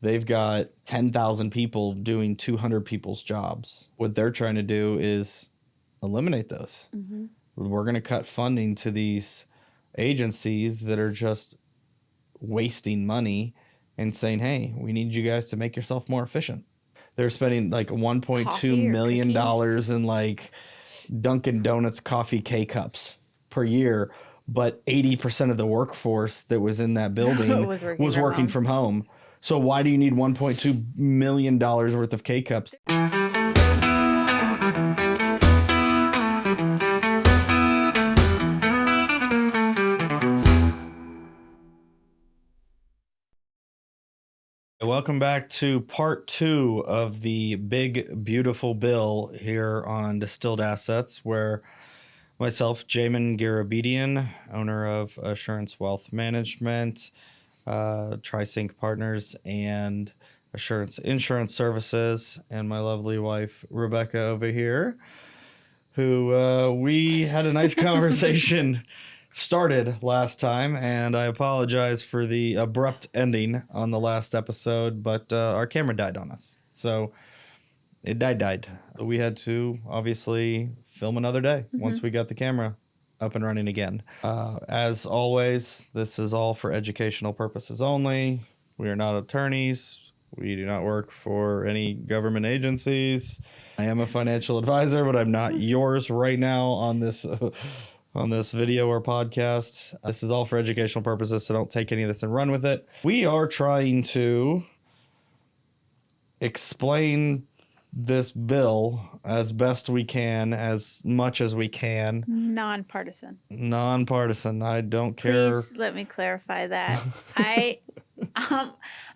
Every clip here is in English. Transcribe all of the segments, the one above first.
they've got 10,000 people doing 200 people's jobs. What they're trying to do is eliminate those. Mm-hmm. We're going to cut funding to these agencies that are just wasting money and saying, hey, we need you guys to make yourself more efficient. They're spending like $1.2 million in like Dunkin' Donuts coffee K-cups per year, but 80% of the workforce that was in that building was working from home. So why do you need $1.2 million worth of K-cups? Welcome back to part 2 of the big, beautiful bill here on Distilled Assets, where myself, Jaimin and Rebekah, owner of Assurance Wealth Management, TriSync Partners, and Assurance Insurance Services, and my lovely wife, Rebekah, over here, who we had a nice conversation started last time, and I apologize for the abrupt ending on the last episode, but our camera died on us. So it died. We had to obviously film another day once we got the camera up and running again. As always, this is all for educational purposes only. We are not attorneys. We do not work for any government agencies. I am a financial advisor, but I'm not yours right now on this video or podcast. This is all for educational purposes, so don't take any of this and run with it. We are trying to explain this bill as best we can, as much as we can. Nonpartisan. I don't care. Please let me clarify that. I'm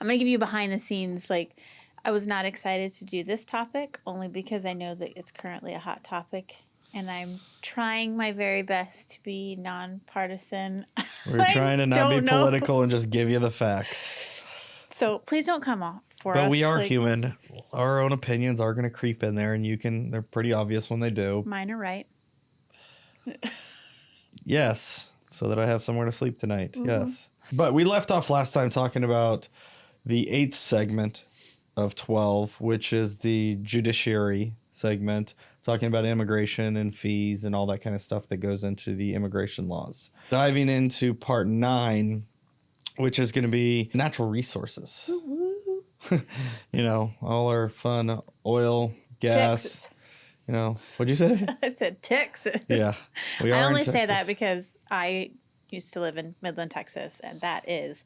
going to give you behind the scenes. Like, I was not excited to do this topic only because I know that it's currently a hot topic. And I'm trying my very best to be nonpartisan. We're trying to not be political and just give you the facts. So please don't come off for us. But we are human. Our own opinions are going to creep in there, and they're pretty obvious when they do. Mine are right. Yes, so that I have somewhere to sleep tonight. Mm-hmm. Yes. But we left off last time talking about the 8th segment of 12, which is the judiciary segment, talking about immigration and fees and all that kind of stuff that goes into the immigration laws. Diving into part 9, which is going to be natural resources. All our fun oil, gas. Texas. What'd you say? I said Texas. Yeah. I only say that because I used to live in Midland, Texas, and that is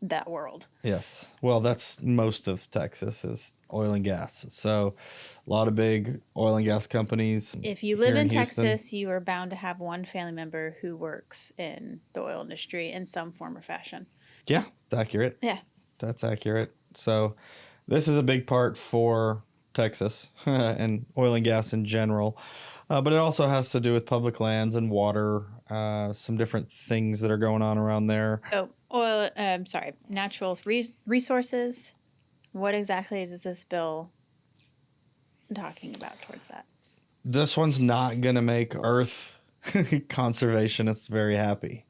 that world. Yes. Well, that's most of Texas is oil and gas. So a lot of big oil and gas companies. If you live in Texas, you are bound to have one family member who works in the oil industry in some form or fashion. Yeah, it's accurate. Yeah. That's accurate. So this is a big part for Texas and oil and gas in general. But it also has to do with public lands and water, some different things that are going on around there. Oh, natural resources. What exactly is this bill talking about towards that? This one's not going to make Earth conservationists very happy.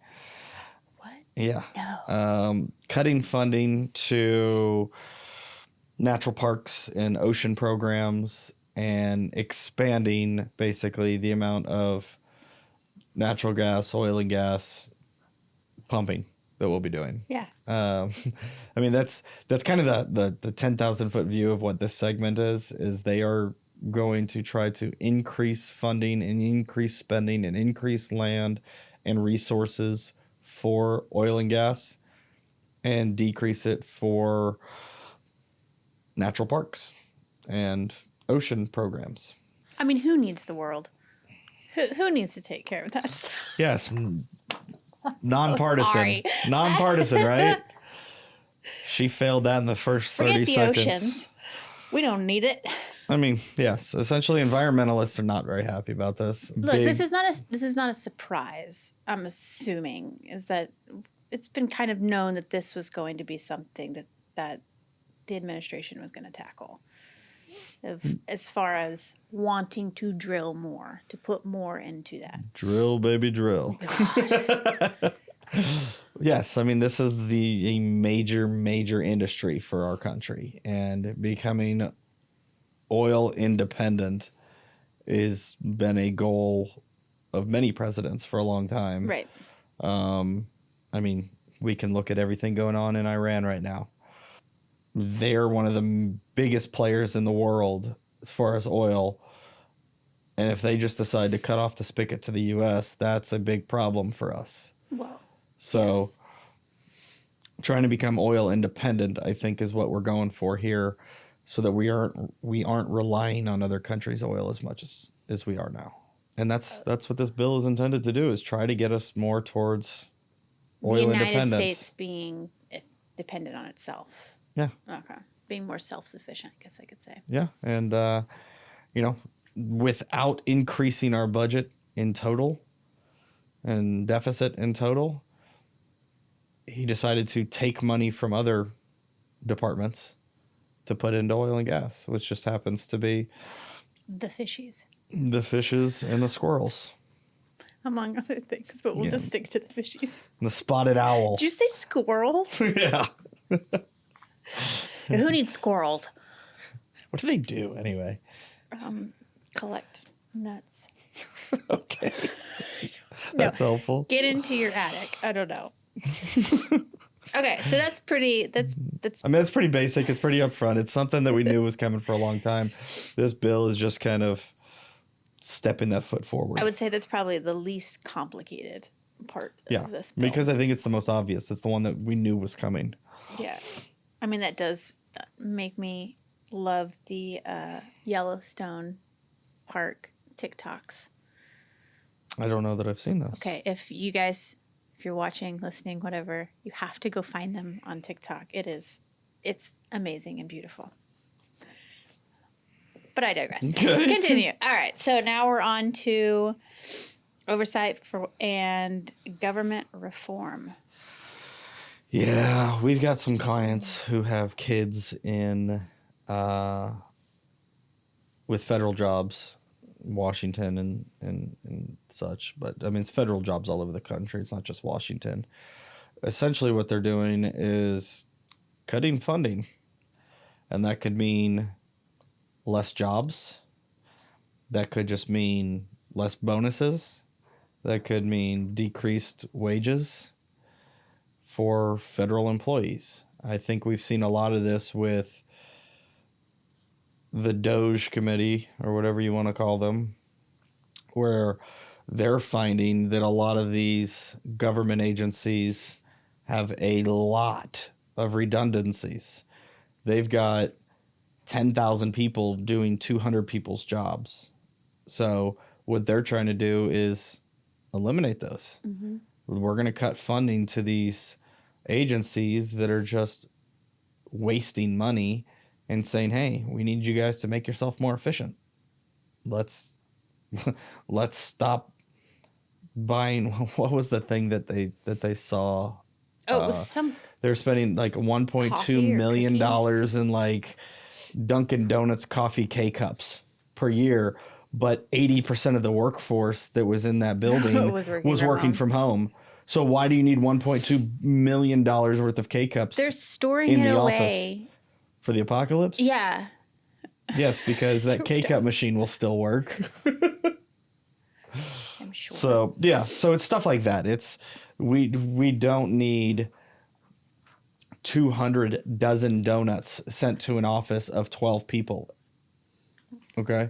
What? Yeah. No. Cutting funding to natural parks and ocean programs and expanding basically the amount of natural gas, oil and gas pumping that we'll be doing. Yeah. That's kind of the 10,000 foot view of what this segment is they are going to try to increase funding and increase spending and increase land and resources for oil and gas and decrease it for natural parks and ocean programs. I mean, who needs the world? Who needs to take care of that stuff? Yes. Nonpartisan. So Nonpartisan, right? She failed that in the first 30 seconds. Forget the oceans. We don't need it. I mean, yes. Essentially, environmentalists are not very happy about this. Look, this is not a surprise. I'm assuming is that it's been kind of known that this was going to be something that the administration was going to tackle. As far as wanting to drill more, to put more into that. Drill, baby, drill. Yes, I mean, this is a major industry for our country, and becoming oil independent has been a goal of many presidents for a long time. Right. I mean, we can look at everything going on in Iran right now. They're one of the biggest players in the world as far as oil. And if they just decide to cut off the spigot to the U.S., that's a big problem for us. Well, So yes. trying to become oil independent, I think, is what we're going for here, so that we aren't relying on other countries' oil as much as we are now. And that's what this bill is intended to do, is try to get us more towards The oil United independence. States being dependent on itself. Yeah. Okay. Being more self-sufficient, I guess I could say. Yeah. And, without increasing our budget in total and deficit in total, he decided to take money from other departments to put into oil and gas, which just happens to be The fishies, the fishes and the squirrels among other things, but we'll Yeah. just stick to the fishies. and the spotted owl. Did you say squirrels? Yeah. Who needs squirrels? What do they do anyway? Collect nuts. Okay. That's helpful. Get into your attic. I don't know. Okay, so that's pretty. That's I mean, it's pretty basic. It's pretty upfront. It's something that we knew was coming for a long time. This bill is just kind of stepping that foot forward. I would say that's probably the least complicated part of this bill. Because I think it's the most obvious. It's the one that we knew was coming. Yeah. I mean, that does make me love the Yellowstone Park TikToks. I don't know that I've seen those. Okay, if you're watching, listening, whatever, you have to go find them on TikTok. It's amazing and beautiful. But I digress. Okay. Continue. All right, so now we're on to oversight and government reform. Yeah, we've got some clients who have kids in with federal jobs, Washington and such. But I mean, it's federal jobs all over the country. It's not just Washington. Essentially, what they're doing is cutting funding, and that could mean less jobs. That could just mean less bonuses. That could mean decreased wages for federal employees. I think we've seen a lot of this with the Doge committee, or whatever you want to call them, where they're finding that a lot of these government agencies have a lot of redundancies. They've got 10,000 people doing 200 people's jobs. So what they're trying to do is eliminate those. Mm-hmm. We're going to cut funding to these agencies that are just wasting money, and saying, hey, we need you guys to make yourself more efficient. Let's stop buying. What was the thing that they saw? Oh, it was some They're spending like $1.2 Coffee or million cookies? in like Dunkin' Donuts coffee K-cups per year, but 80% of the workforce that was in that building Was was working working from from home. So why do you need $1.2 million worth of K-cups they're storing in it the away. office for the apocalypse? Yeah. Yes, because that K-cup machine will still work. I'm sure. So yeah, so it's stuff like that. It's we don't need 200 dozen donuts sent to an office of 12 people. Okay,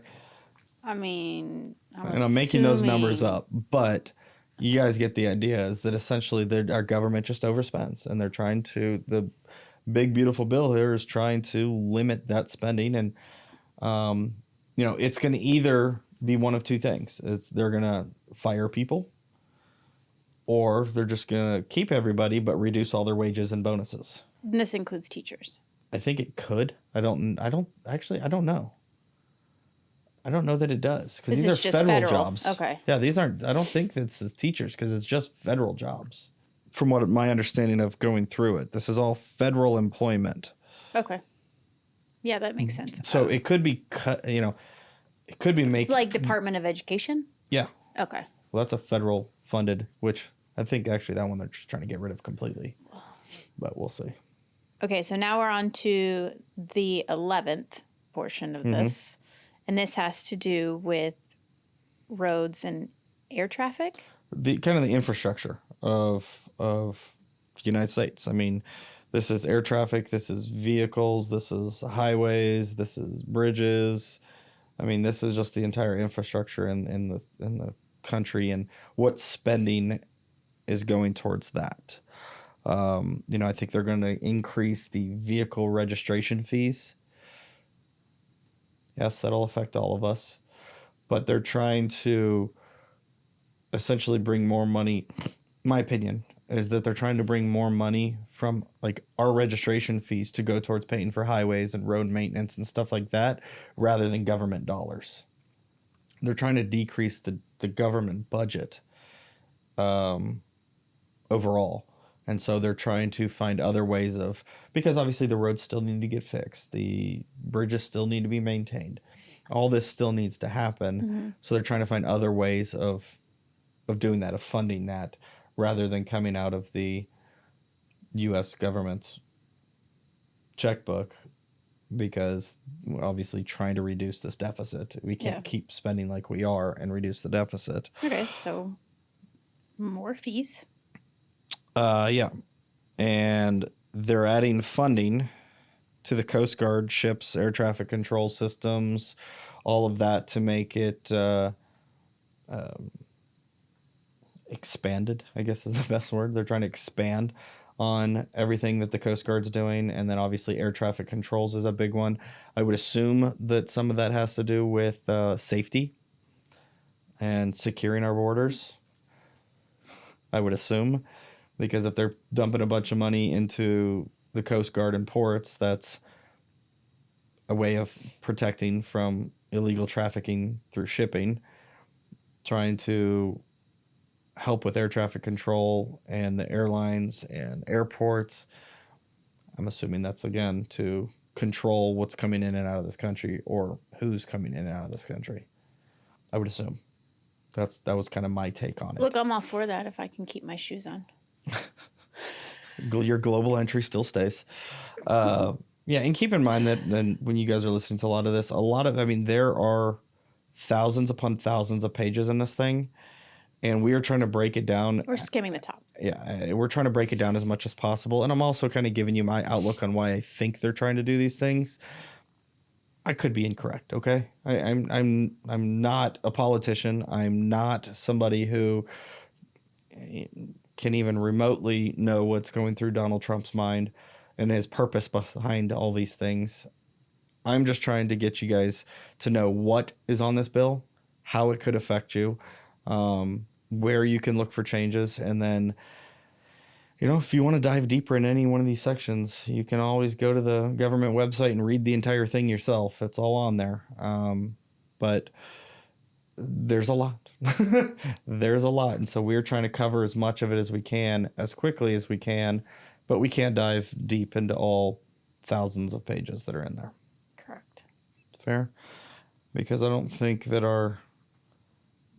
I mean, and I'm making those numbers assuming- up, but you guys get the idea. Is that essentially our government just overspends, and they're trying to the big beautiful bill here is trying to limit that spending, and it's going to either be one of two things. They're going to fire people, or they're just going to keep everybody but reduce all their wages and bonuses. And this includes teachers. I think it could. I don't know. I don't know that it does, because This these is are just federal federal. jobs. Okay. Yeah, these aren't. I don't think this is teachers, because it's just federal jobs. From what my understanding of going through it, this is all federal employment. Okay. Yeah, that makes sense. So it could be cut. It could be Like Department of Education? Yeah. Okay. Well, that's a federal funded, which I think actually that one they're just trying to get rid of completely, but we'll see. Okay, so now we're on to the 11th portion of this. And this has to do with roads and air traffic. The kind of the infrastructure of the United States. I mean, this is air traffic, this is vehicles, this is highways, this is bridges. I mean, this is just the entire infrastructure in the country, and what spending is going towards that. I think they're going to increase the vehicle registration fees. Yes, that'll affect all of us, but they're trying to essentially bring more money. My opinion is that they're trying to bring more money from like our registration fees to go towards paying for highways and road maintenance and stuff like that, rather than government dollars. They're trying to decrease the government budget overall. And so they're trying to find other ways of, because obviously the roads still need to get fixed. The bridges still need to be maintained. All this still needs to happen. So they're trying to find other ways of doing that, of funding that, rather than coming out of the U.S. government's checkbook, because we're obviously trying to reduce this deficit. We can't keep spending like we are and reduce the deficit. Okay, so more fees. Yeah. And they're adding funding to the Coast Guard ships, air traffic control systems, all of that to make it expanded, I guess is the best word. They're trying to expand on everything that the Coast Guard's doing. And then obviously air traffic controls is a big one. I would assume that some of that has to do with safety and securing our borders. I would assume, because if they're dumping a bunch of money into the Coast Guard and ports, that's a way of protecting from illegal trafficking through shipping, trying to help with air traffic control and the airlines and airports. I'm assuming that's, again, to control what's coming in and out of this country, or who's coming in and out of this country. I would assume. That was kind of my take on it. Look, I'm all for that if I can keep my shoes on. Your global entry still stays. Yeah, and keep in mind that then when you guys are listening to a lot of this, there are thousands upon thousands of pages in this thing, and we are trying to break it down. We're skimming the top. Yeah, we're trying to break it down as much as possible, and I'm also kind of giving you my outlook on why I think they're trying to do these things. I could be incorrect, okay? I'm not a politician. I'm not somebody who can even remotely know what's going through Donald Trump's mind and his purpose behind all these things. I'm just trying to get you guys to know what is on this bill, how it could affect you, where you can look for changes, and then, if you want to dive deeper in any one of these sections, you can always go to the government website and read the entire thing yourself. It's all on there. But there's a lot. There's a lot. And so we're trying to cover as much of it as we can, as quickly as we can, but we can't dive deep into all thousands of pages that are in there. Correct. Fair? Because I don't think that our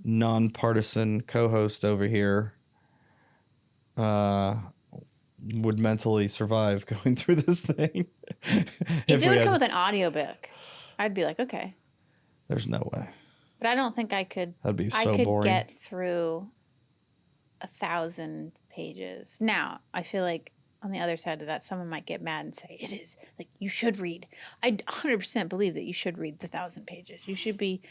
nonpartisan co-host over here would mentally survive going through this thing. If it would come with an audiobook, I'd be like, okay. There's no way. But I don't think I could. That'd be so I could boring. get through 1,000 pages. Now, I feel like on the other side of that, someone might get mad and say, it is, like, you should read. I 100% believe that you should read the 1,000 pages. You should be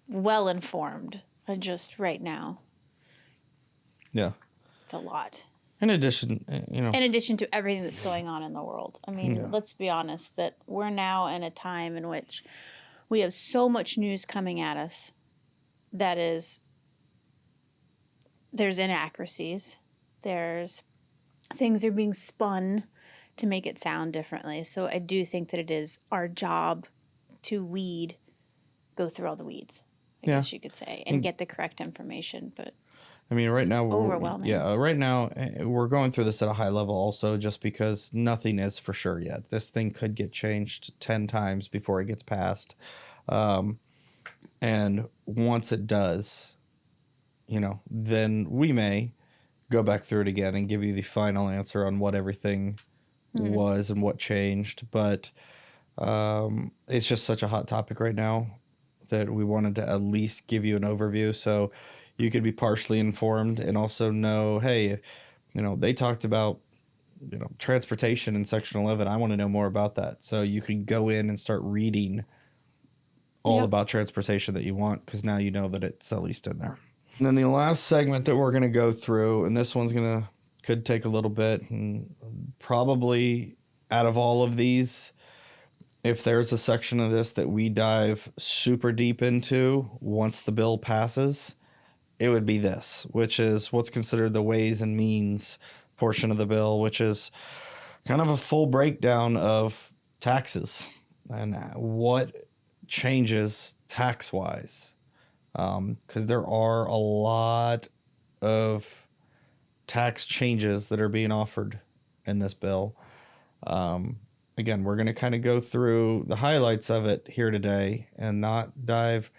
well informed. Just right now. Yeah. It's a lot. In addition, In addition to everything that's going on in the world. I mean, let's be honest, that we're now in a time in which we have so much news coming at us that there's inaccuracies. There's things are being spun to make it sound differently. So I do think that it is our job to go through all the weeds, I guess you could say, and get the correct information. But right now, overwhelming. Right now we're going through this at a high level also, just because nothing is for sure yet. This thing could get changed 10 times before it gets passed. And once it does, then we may go back through it again and give you the final answer on what everything was and what changed. But it's just such a hot topic right now that we wanted to at least give you an overview so you could be partially informed and also know, hey, they talked about transportation in Section 11. I want to know more about that. So you can go in and start reading all about transportation that you want, because now you know that it's at least in there. And then the last segment that we're going to go through, and this one's could take a little bit, and probably out of all of these, if there's a section of this that we dive super deep into once the bill passes, it would be this, which is what's considered the ways and means portion of the bill, which is kind of a full breakdown of taxes and what changes tax-wise. Because there are a lot of tax changes that are being offered in this bill. Again, we're going to kind of go through the highlights of it here today and not dive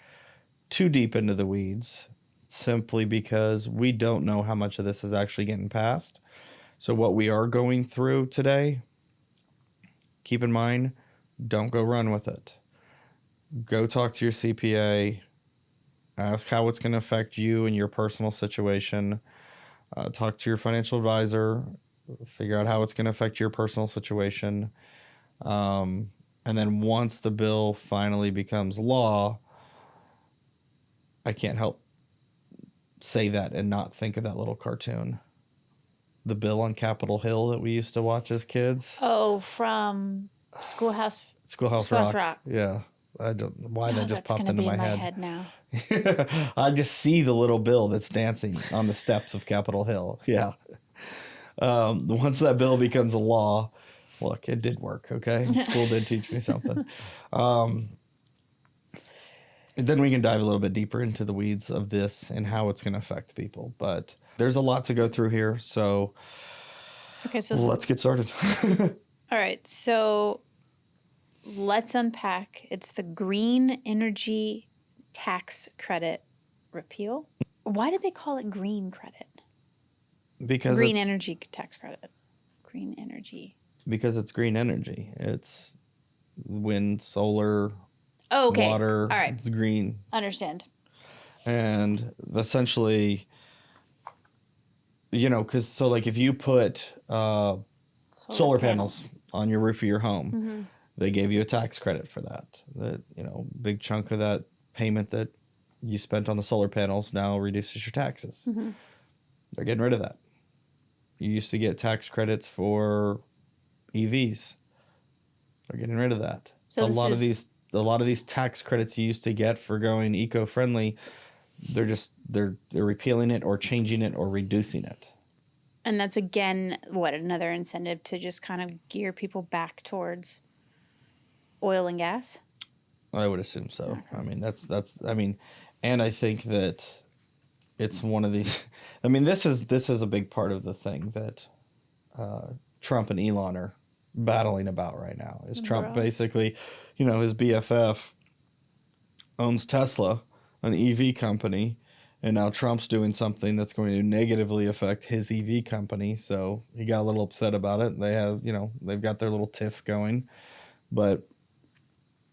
too deep into the weeds, simply because we don't know how much of this is actually getting passed. So what we are going through today, keep in mind, don't go run with it. Go talk to your CPA. Ask how it's going to affect you and your personal situation. Talk to your financial advisor. Figure out how it's going to affect your personal situation. And then once the bill finally becomes law, I can't help say that and not think of that little cartoon. The bill on Capitol Hill that we used to watch as kids. Oh, from Schoolhouse Rock. Yeah. I don't know why that just popped into my my head now. I just see the little Bill that's dancing on the steps of Capitol Hill. Yeah. Once that bill becomes a law, look, it did work, okay? School did teach me something. Then we can dive a little bit deeper into the weeds of this and how it's going to affect people. But there's a lot to go through here, so let's get started. All right, so let's unpack. It's the green energy tax credit repeal. Why did they call it green credit? Because green energy tax credit. Green energy. Because it's green energy. It's wind, solar, water. All right. It's green. Understand. And essentially, because like if you put solar panels on your roof of your home, they gave you a tax credit for that. That, big chunk of that payment that you spent on the solar panels now reduces your taxes. They're getting rid of that. You used to get tax credits for EVs. They're getting rid of that. So a lot of these tax credits you used to get for going eco-friendly, they're repealing it or changing it or reducing it. And that's again another incentive to just kind of gear people back towards oil and gas? I would assume so. I mean, that's and I think that it's one of these. I mean, this is a big part of the thing that Trump and Elon are battling about right now. Is Trump basically, his BFF owns Tesla, an EV company, and now Trump's doing something that's going to negatively affect his EV company. So he got a little upset about it. They have, they've got their little tiff going, but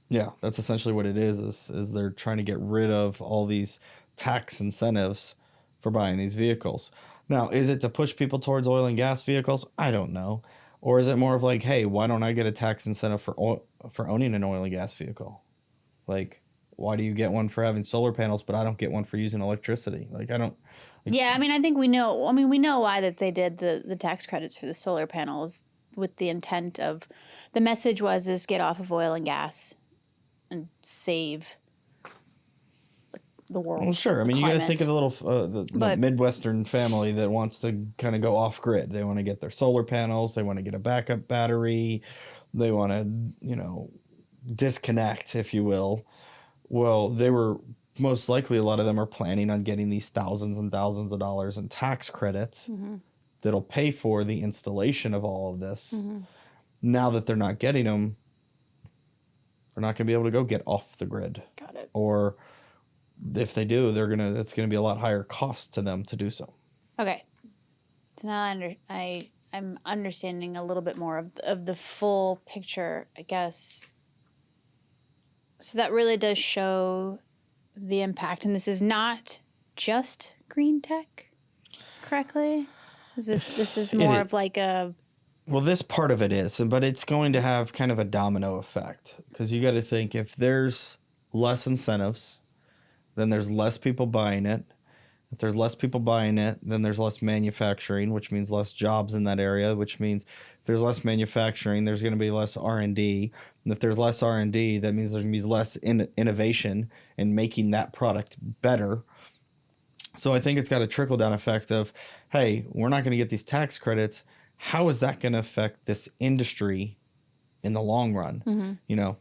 yeah, that's essentially what it is they're trying to get rid of all these tax incentives for buying these vehicles. Now, is it to push people towards oil and gas vehicles? I don't know. Or is it more of like, hey, why don't I get a tax incentive for owning an oil and gas vehicle? Like, why do you get one for having solar panels, but I don't get one for using electricity? Like, I don't. Like, yeah, I think we know. We know why that they did the tax credits for the solar panels with the intent of, the message was get off of oil and gas and save the world. Well, sure. You got to think of the little the Midwestern family that wants to kind of go off grid. They want to get their solar panels. They want to get a backup battery. They want to, disconnect, if you will. Well, they were most likely, a lot of them are planning on getting these thousands and thousands of dollars in tax credits that'll pay for the installation of all of this. Now that they're not getting them, they're not going to be able to go get off the grid. Got it. Or if they do, it's going to be a lot higher cost to them to do so. Okay. So now I'm understanding a little bit more of the full picture, I guess. So that really does show the impact, and this is not just green tech, correctly? This is more of like a Well, this part of it is, but it's going to have kind of a domino effect because you got to think if there's less incentives, then there's less people buying it. If there's less people buying it, then there's less manufacturing, which means less jobs in that area, which means if there's less manufacturing, there's going to be less R&D. And if there's less R&D, that means there's going to be less innovation in making that product better. So I think it's got a trickle-down effect of, hey, we're not going to get these tax credits. How is that going to affect this industry in the long run? mm-hmm. You know,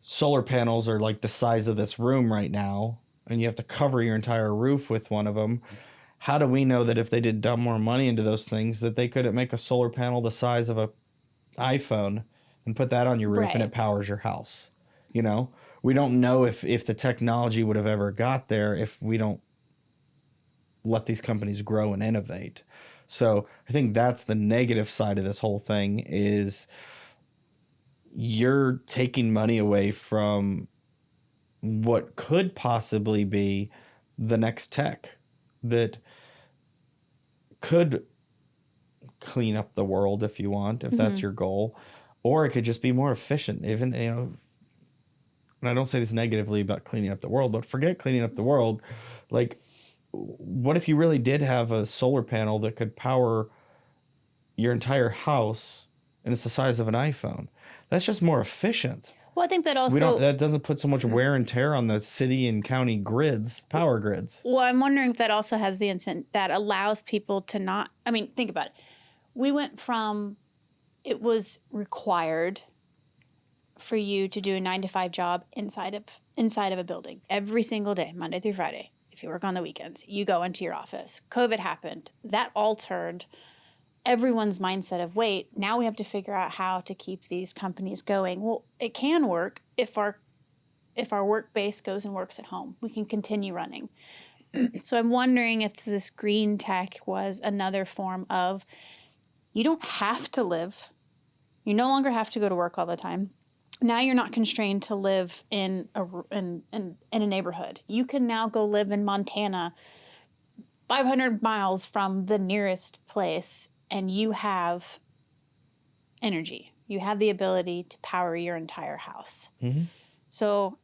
solar panels are like the size of this room right now, and you have to cover your entire roof with one of them. How do we know that if they did dump more money into those things, that they couldn't make a solar panel the size of a iPhone and put that on your roof and it powers your house? You know, we don't know if the technology would have ever got there if we don't let these companies grow and innovate. So I think that's the negative side of this whole thing is you're taking money away from what could possibly be the next tech that could clean up the world if you want, if that's your goal, or it could just be more efficient. Even, you know, and I don't say this negatively about cleaning up the world, but forget cleaning up the world. Like, what if you really did have a solar panel that could power your entire house and it's the size of an iPhone? That's just more efficient. Well, I think that also that doesn't put so much wear and tear on the city and county grids, power grids. Well, I'm wondering if that also has the incentive that allows people to not. I mean, think about it. We went from it was required for you to do a 9 to 5 job inside of a building every single day, Monday through Friday. If you work on the weekends, you go into your office. COVID happened. That altered everyone's mindset of, wait, now we have to figure out how to keep these companies going. Well, it can work if our work base goes and works at home. We can continue running. So I'm wondering if this green tech was another form of you don't have to live. You no longer have to go to work all the time. Now you're not constrained to live in a neighborhood. You can now go live in Montana, 500 miles from the nearest place, and you have energy. You have the ability to power your entire house. Mm-hmm. So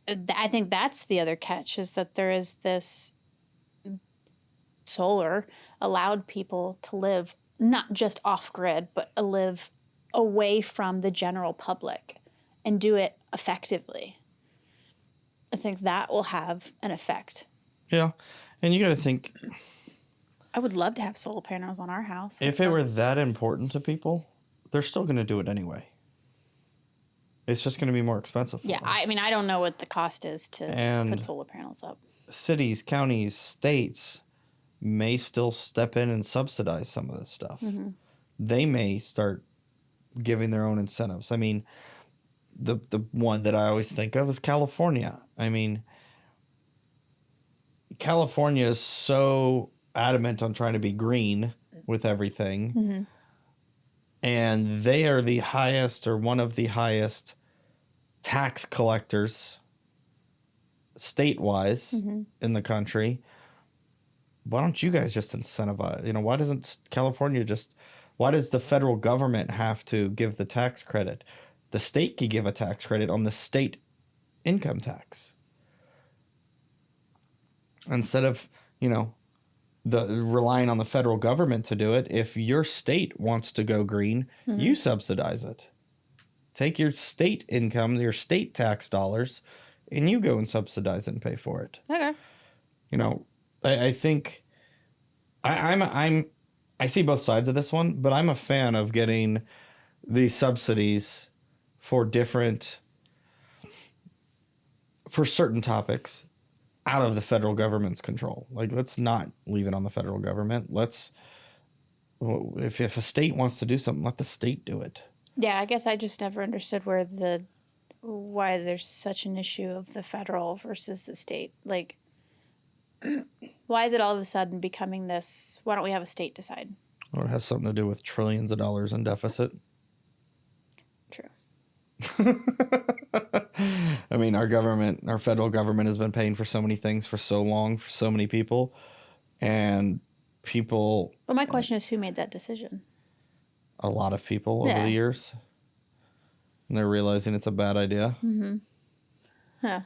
I think that's the other catch is that there is this solar allowed people to live not just off grid, but live away from the general public and do it effectively. I think that will have an effect. Yeah. And you got to think, I would love to have solar panels on our house. if it were that important to people, they're still going to do it anyway. It's just going to be more expensive for them. I mean, I don't know what the cost is to put solar panels up. Cities, counties, states may still step in and subsidize some of this stuff. Mm-hmm. They may start giving their own incentives. I mean, the one that I always think of is California. I mean, California is so adamant on trying to be green with everything. Mm-hmm. And they are the highest or one of the highest tax collectors state-wise in the country. Why don't you guys just incentivize? You know, why doesn't California why does the federal government have to give the tax credit? The state could give a tax credit on the state income tax. Instead of, you know, relying on the federal government to do it, if your state wants to go green, you subsidize it. Take your state income, your state tax dollars, and you go and subsidize it and pay for it. Okay. You know, I think I see both sides of this one, but I'm a fan of getting these subsidies for certain topics out of the federal government's control. Like, let's not leave it on the federal government. If a state wants to do something, let the state do it. Yeah, I guess I just never understood why there's such an issue of the federal versus the state. Like, why is it all of a sudden becoming this, why don't we have a state decide? Well, it has something to do with trillions of dollars in deficit. True. I mean, our federal government has been paying for so many things for so long, for so many people. And people, But my question is, who made that decision? a lot of people over the years, and they're realizing it's a bad idea. Mm-hmm. Huh.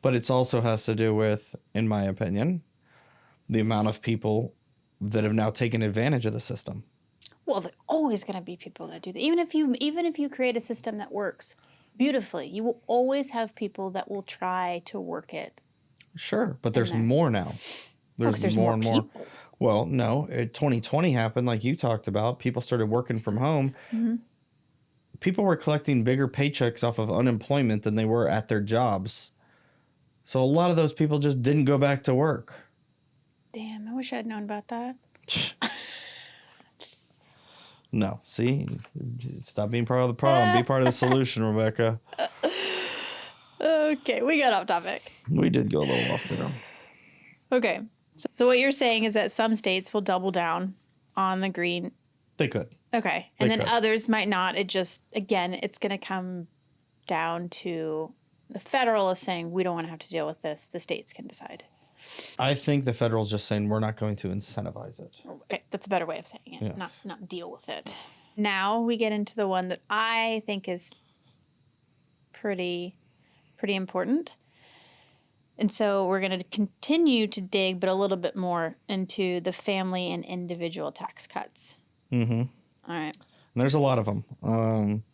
But it also has to do with, in my opinion, the amount of people that have now taken advantage of the system. Well, there's always going to be people that do that. Even if you create a system that works beautifully, you will always have people that will try to work it. Sure, but there's more now. There's more and more. People. Well, no, 2020 happened, like you talked about. People started working from home. Mm-hmm. People were collecting bigger paychecks off of unemployment than they were at their jobs. So a lot of those people just didn't go back to work. Damn, I wish I'd known about that. No, see? Stop being part of the problem. Be part of the solution, Rebekah. Okay, we got off topic. We did go a little off there. Okay, so what you're saying is that some states will double down on the green. They could. Okay, and then others might not. It just, again, it's going to come down to the federal is saying, we don't want to have to deal with this. The states can decide. I think the federal's just saying we're not going to incentivize it. Okay, that's a better way of saying it, Yes. not deal with it. Now we get into the one that I think is pretty important. And so we're going to continue to dig, but a little bit more into the family and individual tax cuts. Mm-hmm. All right. And there's a lot of them.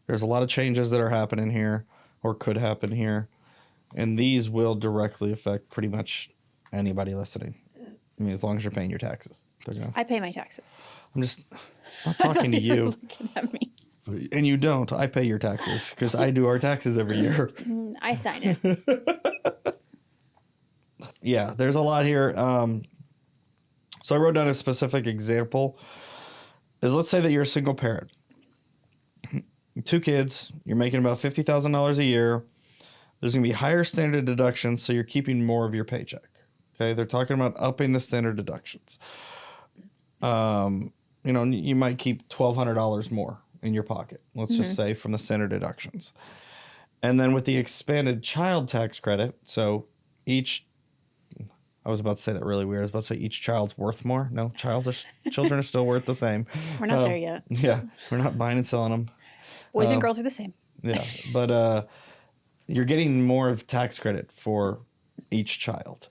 There's a lot of changes that are happening here or could happen here. And these will directly affect pretty much anybody listening. I mean, as long as you're paying your taxes. I pay my taxes. I'm not talking to you. Looking at me. And you don't. I pay your taxes because I do our taxes every year. I sign it. Yeah, there's a lot here. So I wrote down a specific example. Let's say that you're a single parent. 2 kids. You're making about $50,000 a year. There's going to be higher standard deductions, so you're keeping more of your paycheck. Okay, they're talking about upping the standard deductions. You might keep $1,200 more in your pocket, let's just say, from the standard deductions. And then with the expanded child tax credit, so I was about to say that really weird. I was about to say each child's worth more. No, children are still worth the same. We're not there yet. Yeah, we're not buying and selling them. Boys and girls are the same. Yeah, but you're getting more of tax credit for each child.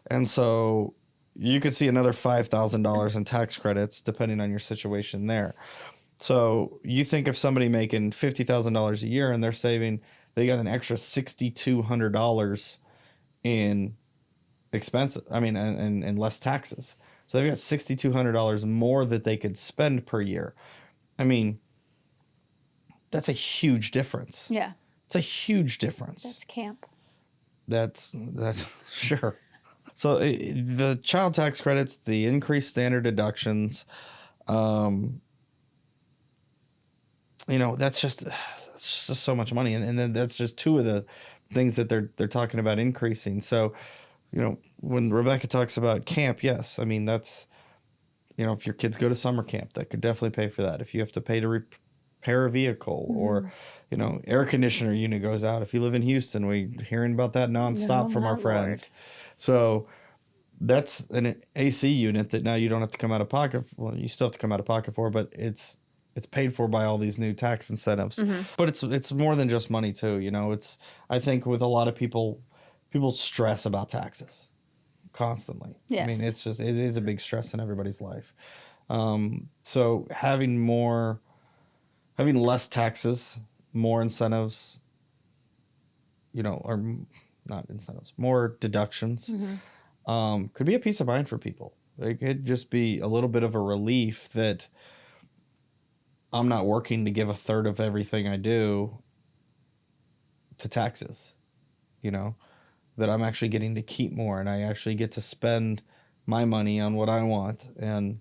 And so you could see another $5,000 in tax credits depending on your situation there. So you think of somebody making $50,000 a year and they got an extra $6,200 in expenses. I mean, and less taxes. So they've got $6,200 more that they could spend per year. I mean, that's a huge difference. Yeah. It's a huge difference. That's camp. That's sure. So the child tax credits, the increased standard deductions, that's just so much money, and then that's just 2 of the things that they're talking about increasing. So, when Rebekah talks about camp, yes, I mean that's, if your kids go to summer camp, that could definitely pay for that. If you have to pay to repair a vehicle, or air conditioner unit goes out. If you live in Houston, we're hearing about that nonstop from our friends. Lord. So that's an AC unit that now you don't have to come out of pocket. Well, you still have to come out of pocket for, but it's paid for by all these new tax incentives. Mm-hmm. But it's more than just money too. I think with a lot of people stress about taxes constantly. Yes. I mean, it is a big stress in everybody's life. So having less taxes, more incentives, or not incentives, more deductions, could be a peace of mind for people. It could just be a little bit of a relief that I'm not working to give 1/3 of everything I do to taxes, that I'm actually getting to keep more, and I actually get to spend my money on what I want, and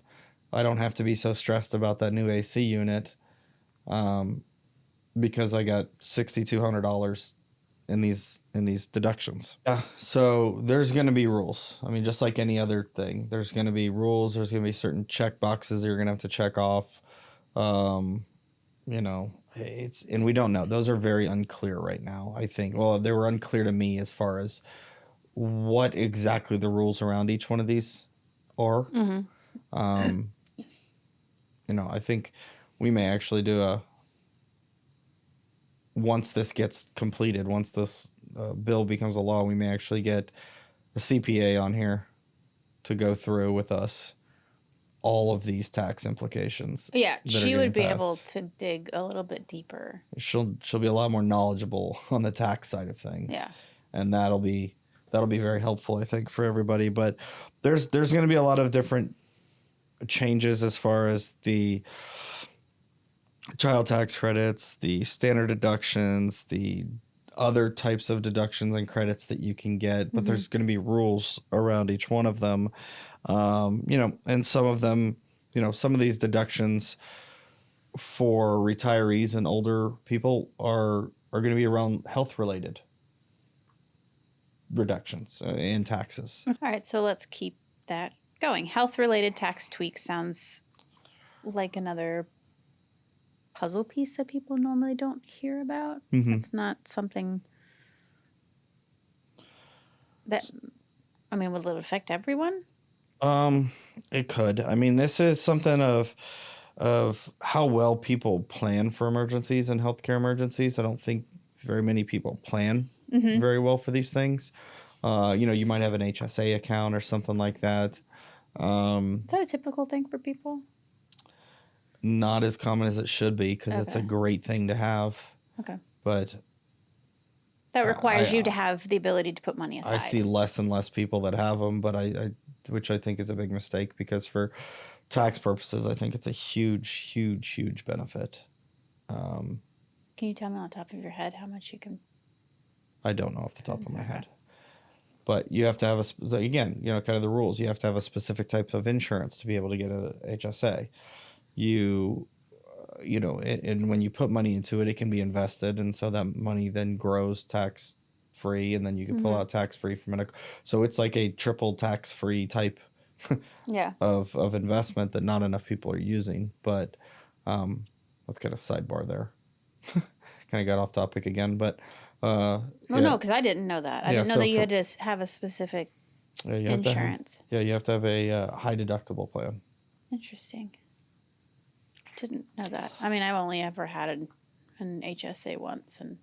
I don't have to be so stressed about that new AC unit because I got $6,200 these deductions. Yeah, so there's going to be rules. I mean, just like any other thing, there's going to be rules. There's going to be certain check boxes you're going to have to check off. You know, and we don't know. Those are very unclear right now, I think. Well, they were unclear to me as far as what exactly the rules around each one of these are. Mm-hmm. You know, I think we may actually do once this gets completed, once this bill becomes a law, we may actually get a CPA on here to go through with us all of these tax implications. Yeah, that are she would be getting able passed. to dig a little bit deeper. She'll be a lot more knowledgeable on the tax side of things. Yeah. And that'll be very helpful, I think, for everybody. But there's going to be a lot of different changes as far as the child tax credits, the standard deductions, the other types of deductions and credits that you can get, but there's going to be rules around each one of them. You know, and some of them, you know, some of these deductions for retirees and older people are going to be around health related reductions in taxes. All right, so let's keep that going. Health related tax tweak sounds like another puzzle piece that people normally don't hear about. It's not something that, I mean, will it affect everyone? It could. I mean, this is something of how well people plan for emergencies and healthcare emergencies. I don't think very many people plan very well for these things. You know, you might have an HSA account or something like that. Is that a typical thing for people? Not as common as it should be because it's a great thing to have. Okay. But that requires you to have the ability to put money aside. I see less and less people that have them, but which I think is a big mistake because for tax purposes, I think it's a huge, huge, huge benefit. Can you tell me on the top of your head how much you can? I don't know off the top of my head. But you have to have again, you know, kind of the rules. You have to have a specific type of insurance to be able to get a HSA. You know, and when you put money into it, it can be invested, and so that money then grows tax free, and then you can pull out tax free from it. So it's like a triple tax free type of investment that not enough people are using. But let's get a sidebar there. Kind of got off topic again, but no, because I didn't know that. I didn't know that you had to have a specific insurance. You have to have a high deductible plan. Interesting. Didn't know that. I mean, I've only ever had an HSA once, and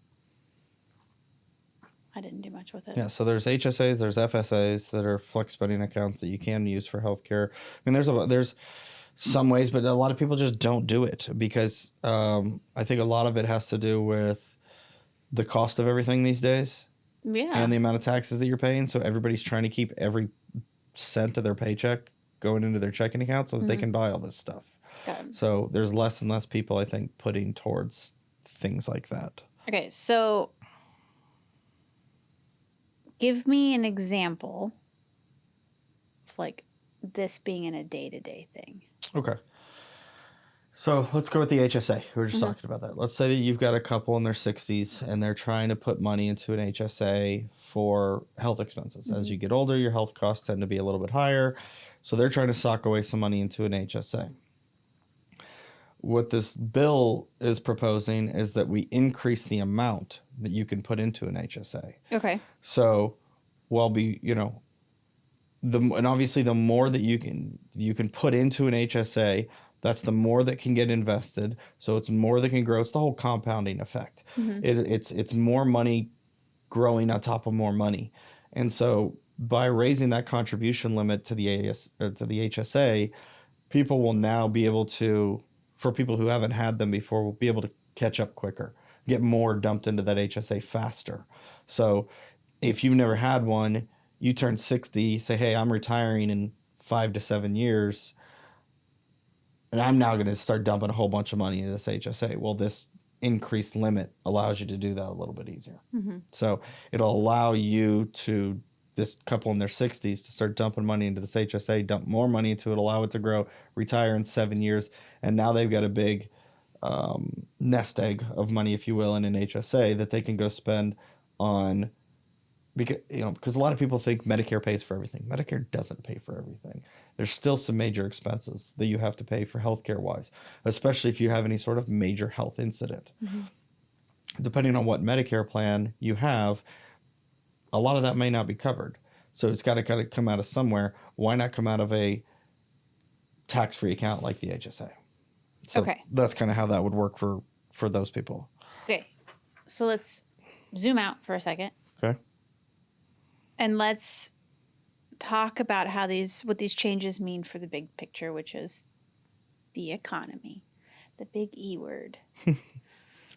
I didn't do much with it. Yeah, so there's HSAs, there's FSAs that are flex spending accounts that you can use for healthcare. I mean, there's some ways, but a lot of people just don't do it because I think a lot of it has to do with the cost of everything these days. Yeah. And the amount of taxes that you're paying. So everybody's trying to keep every cent of their paycheck going into their checking account so that they can buy all this stuff. So there's less and less people, I think, putting towards things like that. Okay, so give me an example of like this being in a day-to-day thing. Okay. So let's go with the HSA. We were just talking about that. Let's say that you've got a couple in their 60s and they're trying to put money into an HSA for health expenses. As you get older, your health costs tend to be a little bit higher. So they're trying to sock away some money into an HSA. What this bill is proposing is that we increase the amount that you can put into an HSA. Okay. So, you know, and obviously the more that you can put into an HSA, that's the more that can get invested. So it's more that can grow. It's the whole compounding effect. It's more money growing on top of more money. And so by raising that contribution limit to the HSA, people will now be able to, for people who haven't had them before, will be able to catch up quicker, get more dumped into that HSA faster. So if you've never had one, you turn 60, say, hey, I'm retiring in 5 to 7 years, and I'm now going to start dumping a whole bunch of money into this HSA. Well, this increased limit allows you to do that a little bit easier. So it'll allow you to, this couple in their 60s, to start dumping money into this HSA, dump more money into it, allow it to grow, retire in 7 years, and now they've got a big nest egg of money, if you will, in an HSA that they can go spend on, because a lot of people think Medicare pays for everything. Medicare doesn't pay for everything. There's still some major expenses that you have to pay for healthcare wise, especially if you have any sort of major health incident. Depending on what Medicare plan you have, a lot of that may not be covered. So it's got to come out of somewhere. Why not come out of a tax-free account like the HSA? So Okay. that's kind of how that would work for those people. Okay. So let's zoom out for a second. Okay. And let's talk about what these changes mean for the big picture, which is the economy, the big E word.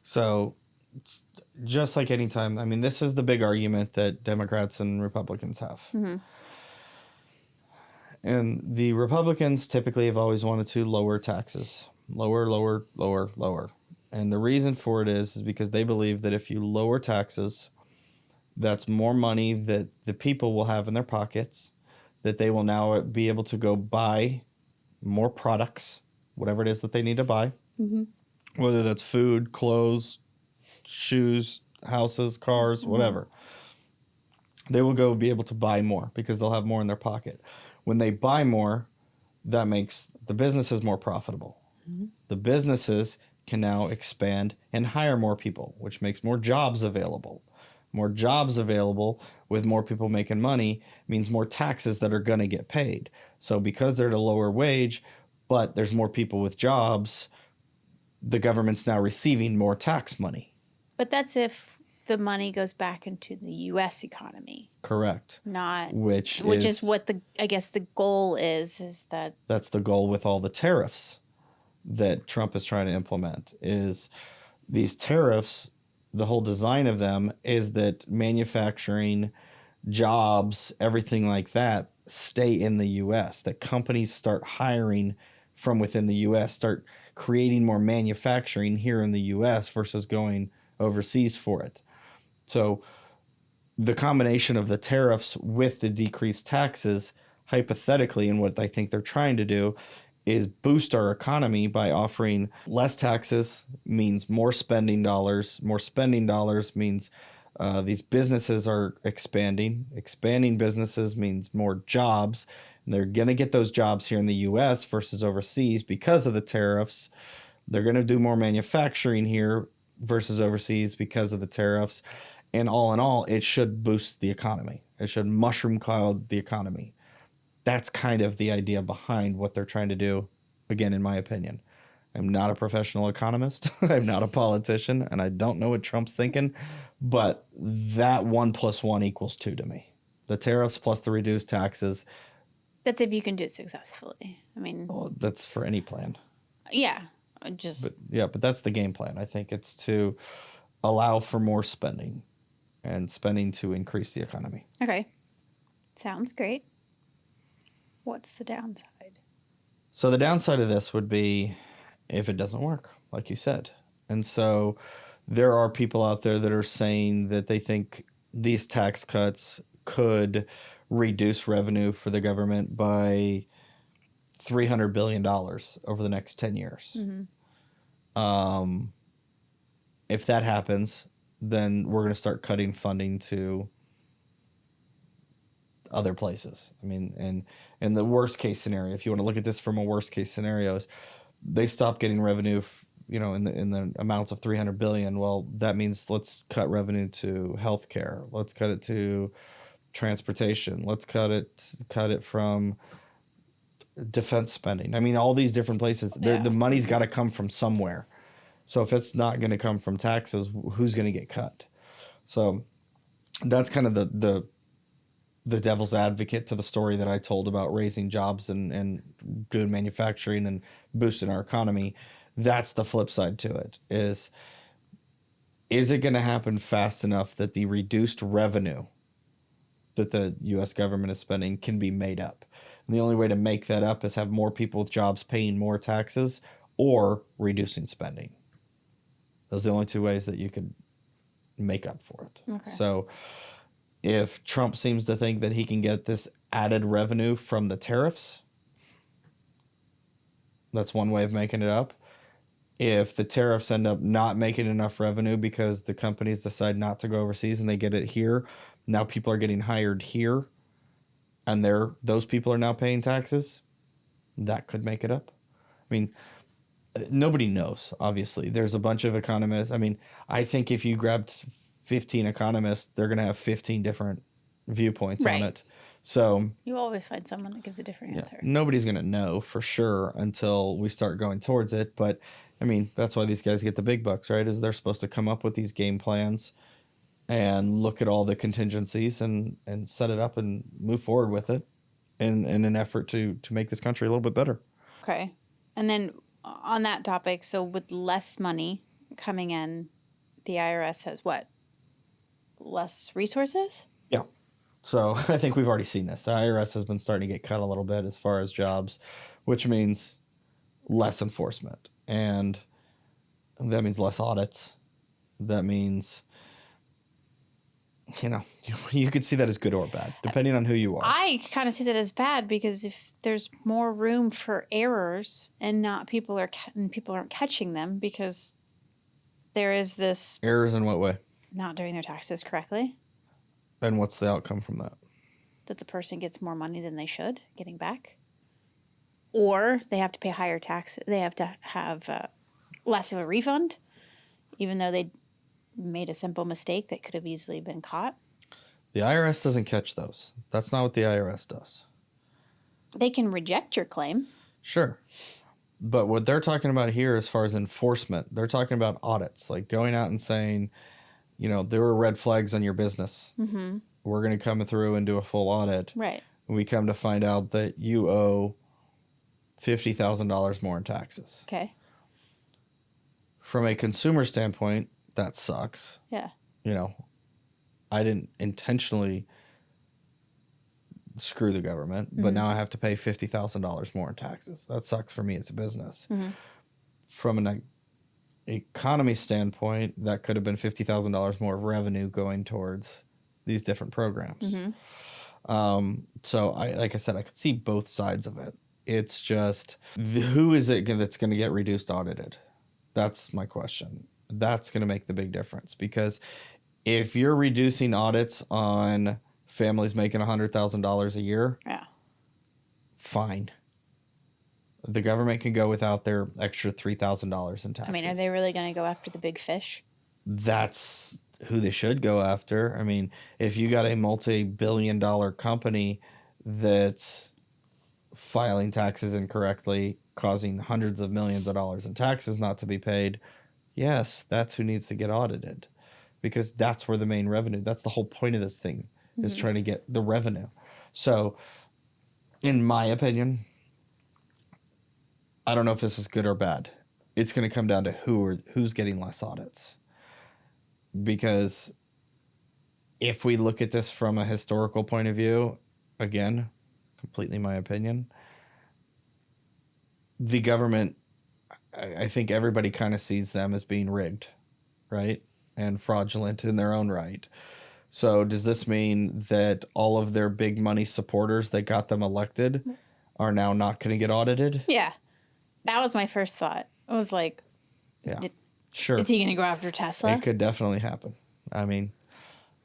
So it's just like any time, I mean, this is the big argument that Democrats and Republicans have. And the Republicans typically have always wanted to lower taxes. Lower. And the reason for it is because they believe that if you lower taxes, that's more money that the people will have in their pockets, that they will now be able to go buy more products, whatever it is that they need to buy, whether that's food, clothes, shoes, houses, cars, whatever. They will go be able to buy more because they'll have more in their pocket. When they buy more, that makes the businesses more profitable. The businesses can now expand and hire more people, which makes more jobs available. More jobs available with more people making money means more taxes that are going to get paid. So because they're at a lower wage, but there's more people with jobs, the government's now receiving more tax money. But that's if the money goes back into the U.S. economy. Correct. Not which is what I guess the goal is that that's the goal with all the tariffs that Trump is trying to implement. Is these tariffs, the whole design of them is that manufacturing, jobs, everything like that stay in the U.S., that companies start hiring from within the U.S., start creating more manufacturing here in the U.S. versus going overseas for it. So the combination of the tariffs with the decreased taxes, hypothetically, and what I think they're trying to do is boost our economy by offering less taxes means more spending dollars. More spending dollars means these businesses are expanding. Expanding businesses means more jobs. And they're going to get those jobs here in the U.S. versus overseas because of the tariffs. They're going to do more manufacturing here versus overseas because of the tariffs. And all in all, it should boost the economy. It should mushroom cloud the economy. That's kind of the idea behind what they're trying to do, again, in my opinion. I'm not a professional economist. I'm not a politician, and I don't know what Trump's thinking, but that 1 + 1 = 2 to me. The tariffs plus the reduced taxes. That's if you can do it successfully. I mean, Well, that's for any plan. Yeah. But that's the game plan. I think it's to allow for more spending and spending to increase the economy. Okay. Sounds great. What's the downside? So the downside of this would be if it doesn't work, like you said. And so there are people out there that are saying that they think these tax cuts could reduce revenue for the government by $300 billion over the next 10 years. If that happens, then we're going to start cutting funding to other places. I mean, and in the worst case scenario, if you want to look at this from a worst case scenario, is they stop getting revenue, in the amounts of 300 billion. Well, that means let's cut revenue to healthcare. Let's cut it to transportation. Let's cut it from defense spending. I mean, all these different places. The money's got to come from somewhere. So if it's not going to come from taxes, who's going to get cut? So that's kind of the devil's advocate to the story that I told about raising jobs and doing manufacturing and boosting our economy. That's the flip side to it. Is it going to happen fast enough that the reduced revenue that the U.S. government is spending can be made up? And the only way to make that up is have more people with jobs paying more taxes or reducing spending. Those are the only two ways that you could make up for it. Okay. So if Trump seems to think that he can get this added revenue from the tariffs, that's one way of making it up. If the tariffs end up not making enough revenue because the companies decide not to go overseas and they get it here, now people are getting hired here, and those people are now paying taxes. That could make it up. I mean, nobody knows. Obviously, there's a bunch of economists. I mean, I think if you grabbed 15 economists, they're going to have 15 different viewpoints on Right. it. So You always find someone that gives a different answer. nobody's going to know for sure until we start going towards it. But I mean, that's why these guys get the big bucks, right? Is they're supposed to come up with these game plans and look at all the contingencies and set it up and move forward with it in an effort to make this country a little bit better. Okay. And then on that topic, so with less money coming in, the IRS has what? Less resources? Yeah. So I think we've already seen this. The IRS has been starting to get cut a little bit as far as jobs, which means less enforcement. And that means less audits. That means, you could see that as good or bad, depending on who you are. I kind of see that as bad because if there's more room for errors and people aren't catching them because there is this Errors in what way? not doing their taxes correctly, And what's the outcome from that? that the person gets more money than they should getting back, or they have to pay higher tax. They have to have less of a refund, even though they made a simple mistake that could have easily been caught. The IRS doesn't catch those. That's not what the IRS does. They can reject your claim. Sure. But what they're talking about here as far as enforcement, they're talking about audits, like going out and saying, there were red flags on your business. Mm-hmm. We're going to come through and do a full audit. Right. And we come to find out that you owe $50,000 more in taxes. Okay. From a consumer standpoint, that sucks. Yeah. I didn't intentionally screw the government, but now I have to pay $50,000 more in taxes. That sucks for me as a business. Mm-hmm. From an economy standpoint, that could have been $50,000 more of revenue going towards these different programs. Mm-hmm. So like I said, I could see both sides of it. It's just, who is it that's going to get reduced audited? That's my question. That's going to make the big difference, because if you're reducing audits on families making $100,000 a year, Yeah. fine. The government can go without their extra $3,000 in taxes. I mean, are they really going to go after the big fish? That's who they should go after. I mean, if you got a multi-billion-dollar company that's filing taxes incorrectly, causing hundreds of millions of dollars in taxes not to be paid, yes, that's who needs to get audited, because that's where the main revenue, that's the whole point of this thing, is trying to get the revenue. So, in my opinion, I don't know if this is good or bad. It's going to come down to who's getting less audits. Because if we look at this from a historical point of view, again, completely my opinion, the government, I think everybody kind of sees them as being rigged, right? And fraudulent in their own right. So does this mean that all of their big money supporters that got them elected are now not going to get audited? Yeah. That was my first thought. I was like, Yeah, sure. is he going to go after Tesla? It could definitely happen. I mean,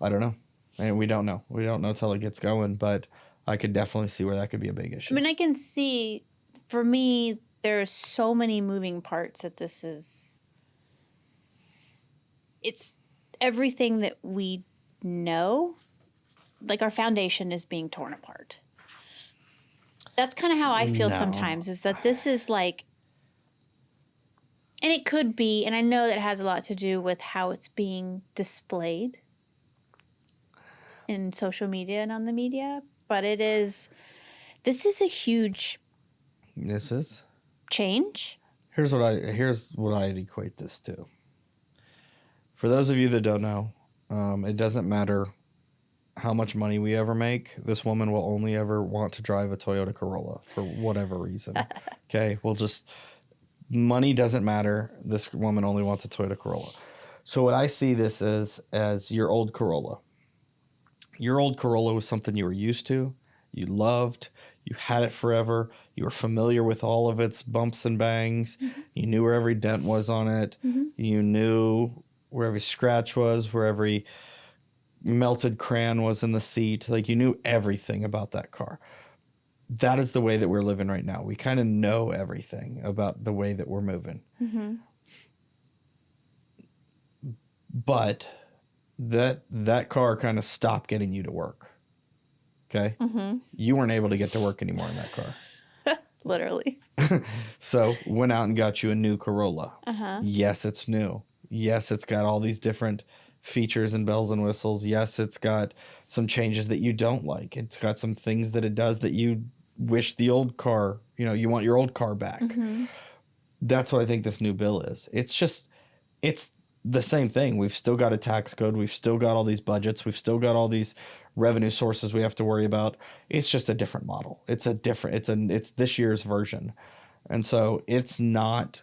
I don't know. And we don't know. We don't know till it gets going, but I could definitely see where that could be a big issue. I mean, I can see, for me, there's so many moving parts that this is, it's everything that we know, like our foundation is being torn apart. That's kind of how I feel sometimes, is that this is like, and it could be, and I know that it has a lot to do with how it's being displayed in social media and on the media, but this is a huge change. Here's what I'd equate this to. For those of you that don't know, it doesn't matter how much money we ever make. This woman will only ever want to drive a Toyota Corolla for whatever reason. Okay, money doesn't matter. This woman only wants a Toyota Corolla. So what I see this as your old Corolla. Your old Corolla was something you were used to, you loved, You had it forever. You were familiar with all of its bumps and bangs. You knew where every dent was on it. You knew where every scratch was, where every melted crayon was in the seat. Like, you knew everything about that car. That is the way that we're living right now. We kind of know everything about the way that we're moving. But that car kind of stopped getting you to work. Okay? You weren't able to get to work anymore in that car. Literally. So went out and got you a new Corolla. Yes, it's new. Yes, it's got all these different features and bells and whistles. Yes, it's got some changes that you don't like. It's got some things that it does that you wish the old car, you want your old car back. That's what I think this new bill is. It's the same thing. We've still got a tax code. We've still got all these budgets. We've still got all these revenue sources we have to worry about. It's just a different model. It's this year's version. And so it's not,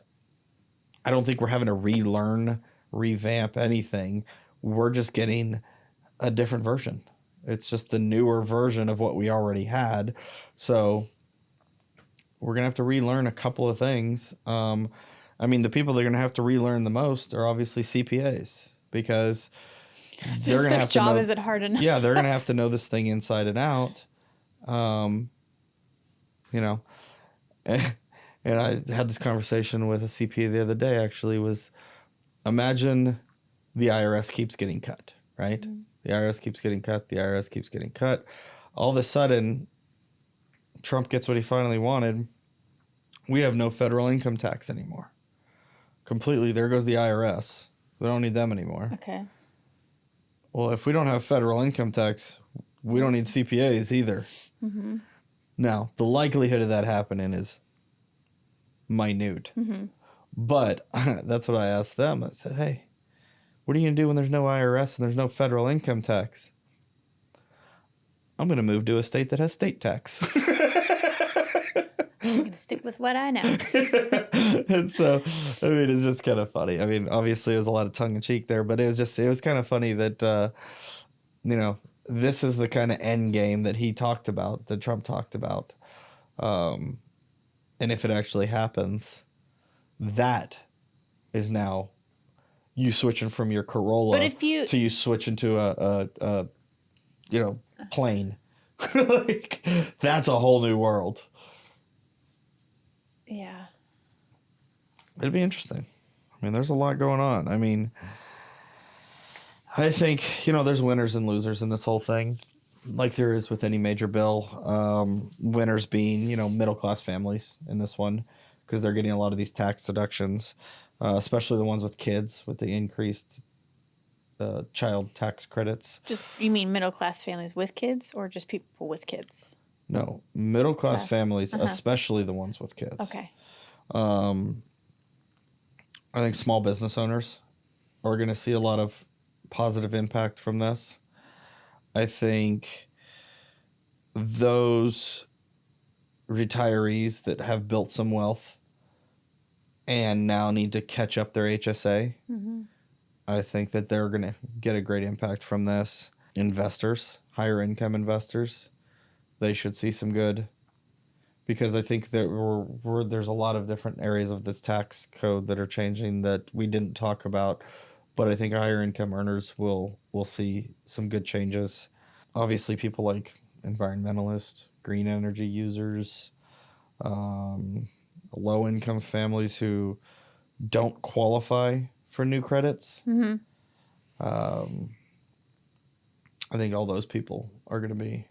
I don't think we're having to relearn, revamp anything. We're just getting a different version. It's just the newer version of what we already had. So we're going to have to relearn a couple of things. The people that are going to have to relearn the most are obviously CPAs, because they're going to have to know. Their job isn't hard enough. Yeah, they're going to have to know this thing inside and out. And I had this conversation with a CPA the other day, actually, was imagine the IRS keeps getting cut, right? The IRS keeps getting cut. The IRS keeps getting cut. All of a sudden, Trump gets what he finally wanted. We have no federal income tax anymore. Completely. There goes the IRS. We don't need them anymore. Okay. Well, if we don't have federal income tax, we don't need CPAs either. Now, the likelihood of that happening is minute. But that's what I asked them. I said, hey, what are you going to do when there's no IRS and there's no federal income tax? I'm going to move to a state that has state tax. I'm going to stick with what I know. And so, it's just kind of funny. Obviously, it was a lot of tongue in cheek there, but it was kind of funny that, this is the kind of end game that he talked about, that Trump talked about. And if it actually happens, that is now you switching from your Corolla to you switching to a plane. Like, that's a whole new world. Yeah. It'd be interesting. There's a lot going on. I think, there's winners and losers in this whole thing, like there is with any major bill. Winners being, middle-class families in this one, because they're getting a lot of these tax deductions, especially the ones with kids, with the increased child tax credits. Just, you mean middle-class families with kids, or just people with kids? No, middle-class families, especially the ones with kids. Okay. I think small business owners are going to see a lot of positive impact from this. I think those retirees that have built some wealth and now need to catch up their HSA, I think that they're going to get a great impact from this. Investors, higher income investors, they should see some good, because I think that there's a lot of different areas of this tax code that are changing that we didn't talk about, but I think higher income earners will see some good changes. Obviously, people like environmentalists, green energy users, low income families who don't qualify for new credits. I think all those people are going to be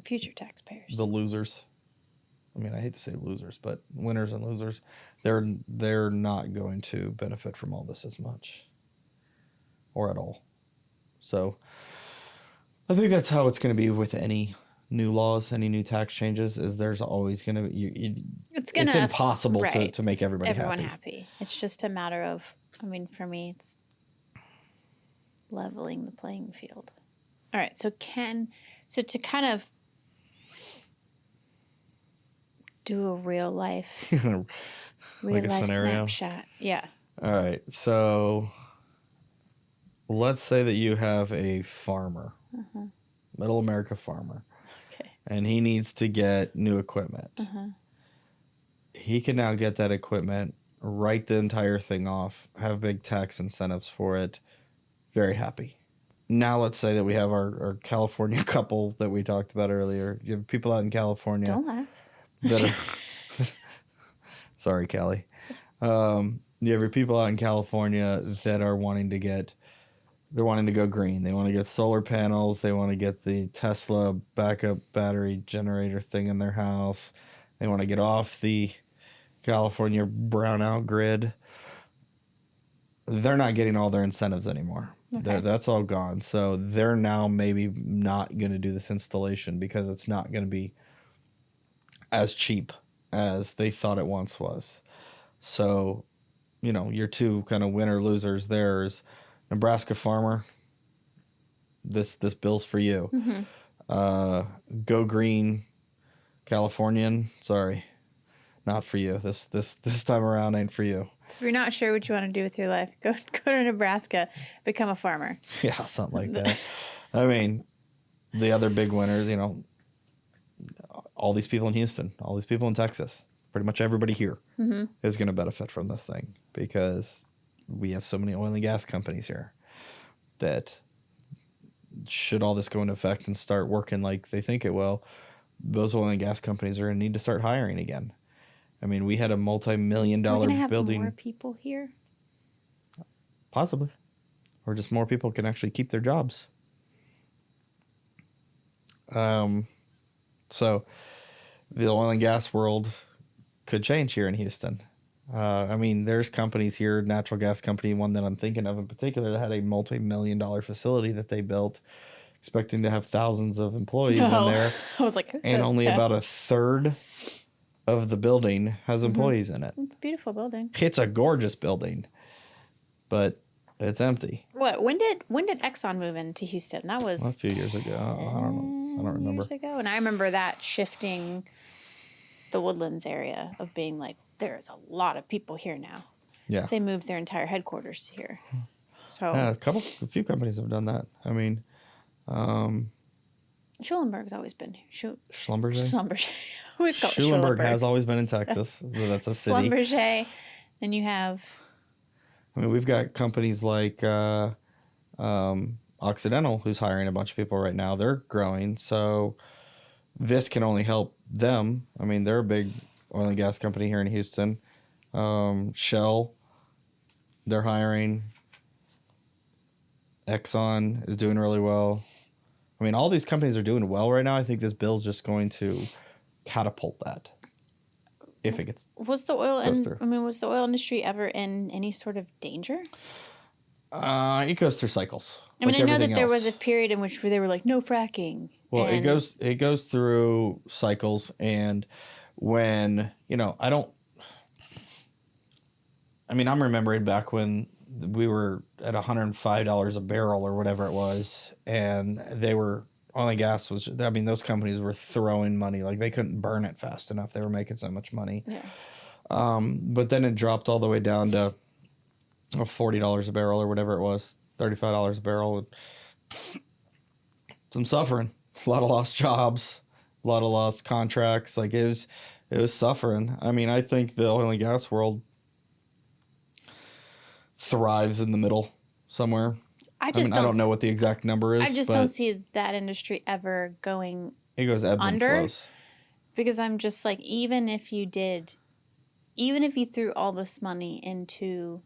future taxpayers. The losers. I hate to say losers, but winners and losers, they're not going to benefit from all this as much or at all. So I think that's how it's going to be with any new laws, any new tax changes, is there's always going to be, it's impossible to make everyone happy. It's just a matter of, for me, it's leveling the playing field. All right. So to kind of do a real life scenario snapshot. Yeah. All right. So let's say that you have a farmer, middle America farmer. Okay. and he needs to get new equipment. He can now get that equipment, write the entire thing off, have big tax incentives for it. Very happy. Now let's say that we have our California couple that we talked about earlier. You have people out in California. Don't laugh. That are, sorry, Callie. You have your people out in California that are wanting to go green. They want to get solar panels. They want to get the Tesla backup battery generator thing in their house. They want to get off the California brownout grid. They're not getting all their incentives anymore. Okay. That's all gone. So they're now maybe not going to do this installation because it's not going to be as cheap as they thought it once was. So, your two kind of winner losers there is Nebraska farmer. This bill's for you. Go green Californian. Sorry, not for you. This time around ain't for you. If you're not sure what you want to do with your life, go to Nebraska, become a farmer. Yeah, something like that. I mean, the other big winners, all these people in Houston, all these people in Texas, pretty much everybody here is going to benefit from this thing because we have so many oil and gas companies here that should all this go into effect and start working like they think it will, those oil and gas companies are going to need to start hiring again. I mean, we had a multi-million-dollar have building. More people here? Possibly. Or just more people can actually keep their jobs. So the oil and gas world could change here in Houston. There's companies here, natural gas company, one that I'm thinking of in particular, that had a multi-million-dollar facility that they built, expecting to have thousands of employees in there. I was like, and only about a third of the building has employees in it. It's a beautiful building. It's a gorgeous building, but it's empty. What? When did Exxon move into Houston? That was a few years ago. I don't remember. Years ago, and I remember that shifting the Woodlands area of being like, there's a lot of people here now. Yeah. So they moved their entire headquarters here. So yeah, a few companies have done that. I mean, Schulenburg's always been here. Schlumberger? Schlumberger. Who's called Schulenburg has always been in Texas. So that's a city. Schlumberger. Then you have... we've got companies like Occidental, who's hiring a bunch of people right now. They're growing, so this can only help them. They're a big oil and gas company here in Houston. Shell, they're hiring. Exxon is doing really well. All these companies are doing well right now. I think this bill's just going to catapult that if it gets. Was the oil industry ever in any sort of danger? It goes through cycles. I know that there was a period in which they were like, no fracking. Well, it goes through cycles, and when I'm remembering back when we were at $105 a barrel or whatever it was, and oil and gas was. Those companies were throwing money, like they couldn't burn it fast enough. They were making so much money. Yeah. But then it dropped all the way down to $40 a barrel or whatever it was, $35 a barrel. Some suffering, a lot of lost jobs, a lot of lost contracts. Like it was suffering. I think the oil and gas world thrives in the middle somewhere. I don't know what the exact number is. I just don't see that industry ever going. It goes ebbs and flows. Because I'm just like, even if you threw all this money into,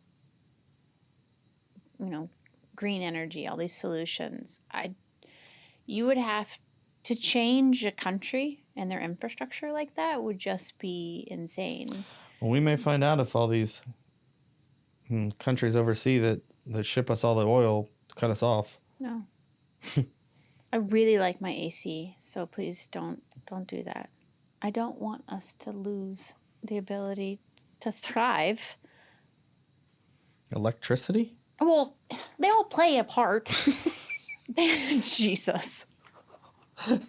green energy, all these solutions, you would have to change a country and their infrastructure like that would just be insane. Well, we may find out if all these countries overseas that ship us all the oil cut us off. No. I really like my AC, so please don't do that. I don't want us to lose the ability to thrive. Electricity? Well, they all play a part. Jesus.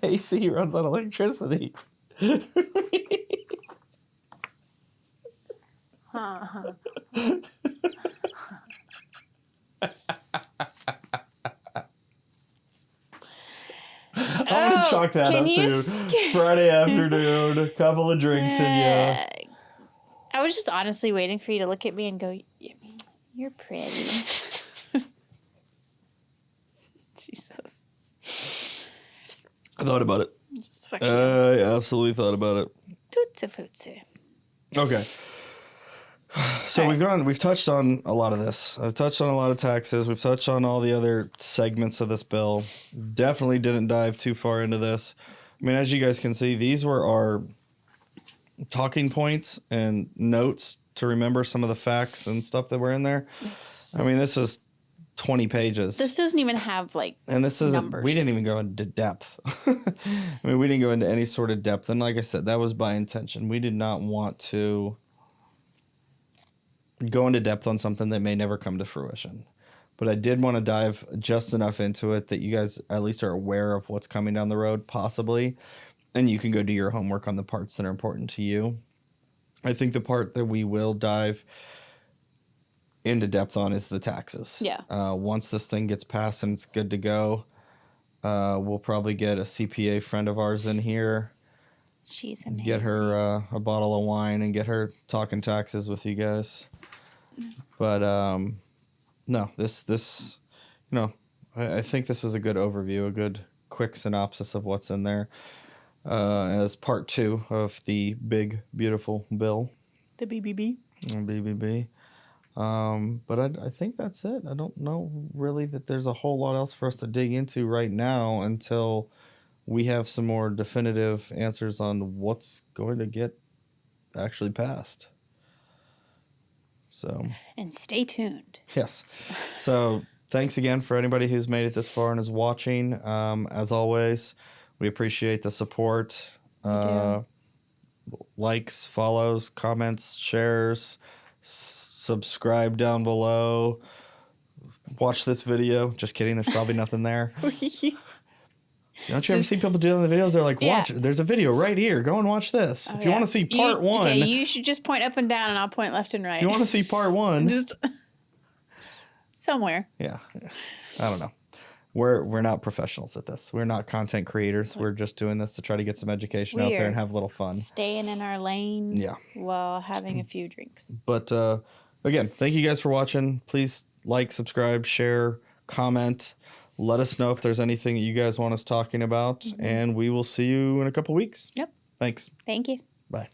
AC runs on electricity. I'm gonna chalk that can up you to Friday afternoon, a couple of drinks in you. I was just honestly waiting for you to look at me and go, "You're pretty." Jesus. I thought about it. Just fuck you. I absolutely thought about it. Tootsie-footsie. Okay. So we've touched on a lot of this. I've touched on a lot of taxes. We've touched on all the other segments of this bill. Definitely didn't dive too far into this. I mean, as you guys can see, these were our talking points and notes to remember some of the facts and stuff that were in there. I mean, this is 20 pages. This doesn't even have and this is numbers. We didn't even go into depth. I mean, we didn't go into any sort of depth. And like I said, that was by intention. We did not want to go into depth on something that may never come to fruition. But I did want to dive just enough into it that you guys at least are aware of what's coming down the road, possibly. And you can go do your homework on the parts that are important to you. I think the part that we will dive into depth on is the taxes. Yeah. Once this thing gets passed and it's good to go, we'll probably get a CPA friend of ours in here. She's amazing. Get her a bottle of wine and get her talking taxes with you guys. But no, this I think this was a good overview, a good quick synopsis of what's in there as part 2 of the big beautiful bill. The BBB. BBB. But I think that's it. I don't know really that there's a whole lot else for us to dig into right now until we have some more definitive answers on what's going to get actually passed. So. And stay tuned. Yes. So thanks again for anybody who's made it this far and is watching. As always, we appreciate the support. Likes, follows, comments, shares, subscribe down below. Watch this video. Just kidding. There's probably nothing there. Don't you ever see people doing the videos? They're like, watch, there's a video right here. Go and watch this. If you want to see part 1. Okay, you should just point up and down and I'll point left and right. If you want to see part 1. Just somewhere. Yeah. I don't know. We're not professionals at this. We're not content creators. We're just doing this to try to get some education out there and have a little fun. Staying in our lane. Yeah. While having a few drinks. But again, thank you guys for watching. Please like, subscribe, share, comment. Let us know if there's anything that you guys want us talking about. And we will see you in a couple weeks. Yep. Thanks. Thank you. Bye.